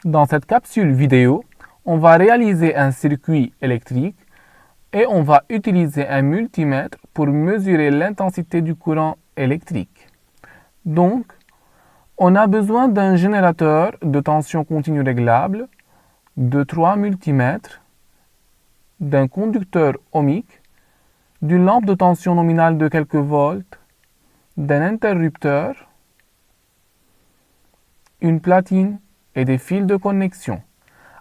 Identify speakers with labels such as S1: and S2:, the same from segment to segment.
S1: Dans cette capsule vidéo, on va réaliser un circuit électrique et on va utiliser un multimètre pour mesurer l'intensité du courant électrique. Donc, on a besoin d'un générateur de tension continue réglable, de 3 multimètres, d'un conducteur ohmique, d'une lampe de tension nominale de quelques volts, d'un interrupteur, une platine et des fils de connexion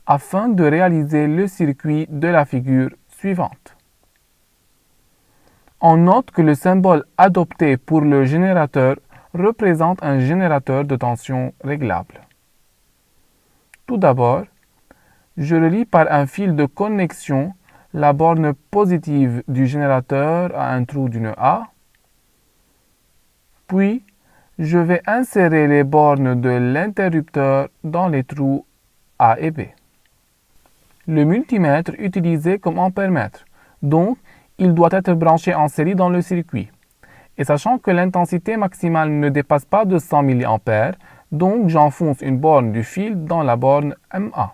S1: afin de réaliser le circuit de la figure suivante. On note que le symbole adopté pour le générateur représente un générateur de tension réglable. Tout d'abord, je relie par un fil de connexion la borne positive du générateur à un trou d'une A, puis je vais insérer les bornes de l'interrupteur dans les trous A et B. Le multimètre utilisé comme ampèremètre, donc il doit être branché en série dans le circuit. Et sachant que l'intensité maximale ne dépasse pas 200 mA, donc j'enfonce une borne du fil dans la borne MA.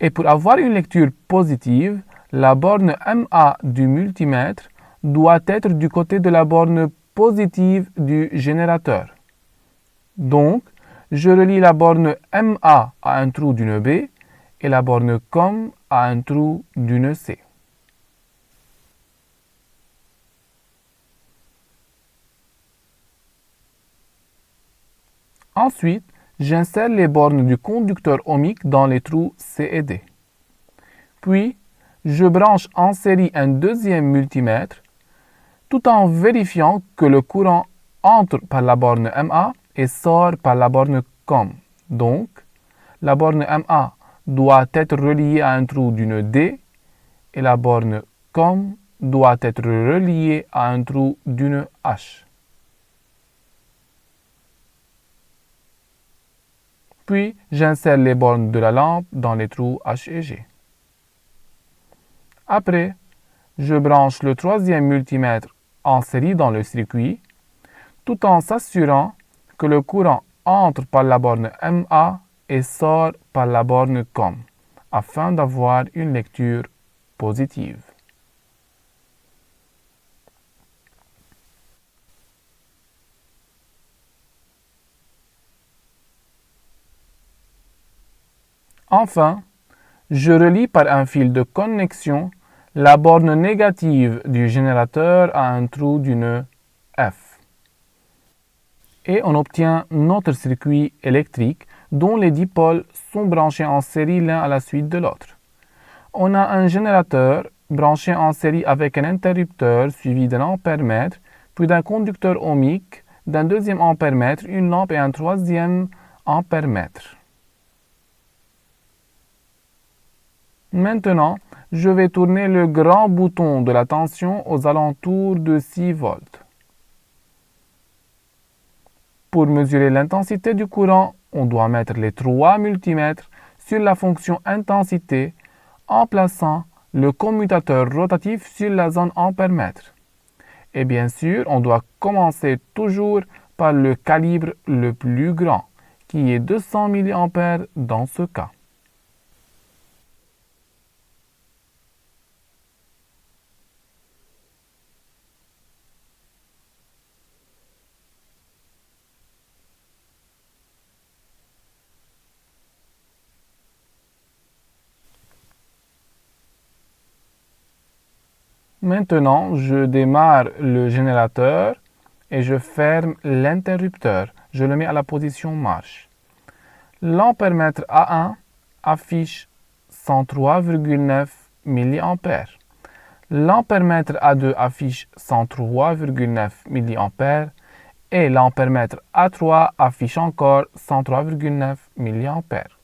S1: Et pour avoir une lecture positive, la borne MA du multimètre doit être du côté de la borne positive du générateur. Donc, je relie la borne MA à un trou d'une B et la borne COM à un trou d'une C. Ensuite, j'insère les bornes du conducteur ohmique dans les trous C et D. Puis, je branche en série un deuxième multimètre tout en vérifiant que le courant entre par la borne MA et sort par la borne COM. Donc, la borne MA doit être reliée à un trou d'une D et la borne COM doit être reliée à un trou d'une H. Puis, j'insère les bornes de la lampe dans les trous H et G. Après, je branche le troisième multimètre en série dans le circuit, tout en s'assurant que le courant entre par la borne MA et sort par la borne COM, afin d'avoir une lecture positive. Enfin, je relie par un fil de connexion la borne négative du générateur à un trou d'une F. Et on obtient notre circuit électrique dont les dipôles sont branchés en série l'un à la suite de l'autre. On a un générateur branché en série avec un interrupteur suivi d'un ampèremètre, puis d'un conducteur ohmique, d'un deuxième ampèremètre, une lampe et un troisième ampèremètre. Maintenant, je vais tourner le grand bouton de la tension aux alentours de 6 volts. Pour mesurer l'intensité du courant, on doit mettre les 3 multimètres sur la fonction intensité en plaçant le commutateur rotatif sur la zone ampèremètre. Et bien sûr, on doit commencer toujours par le calibre le plus grand, qui est 200 mA dans ce cas. Maintenant, je démarre le générateur et je ferme l'interrupteur. Je le mets à la position marche. L'ampèremètre A1 affiche 103,9 mA. L'ampèremètre A2 affiche 103,9 mA et l'ampèremètre A3 affiche encore 103,9 mA.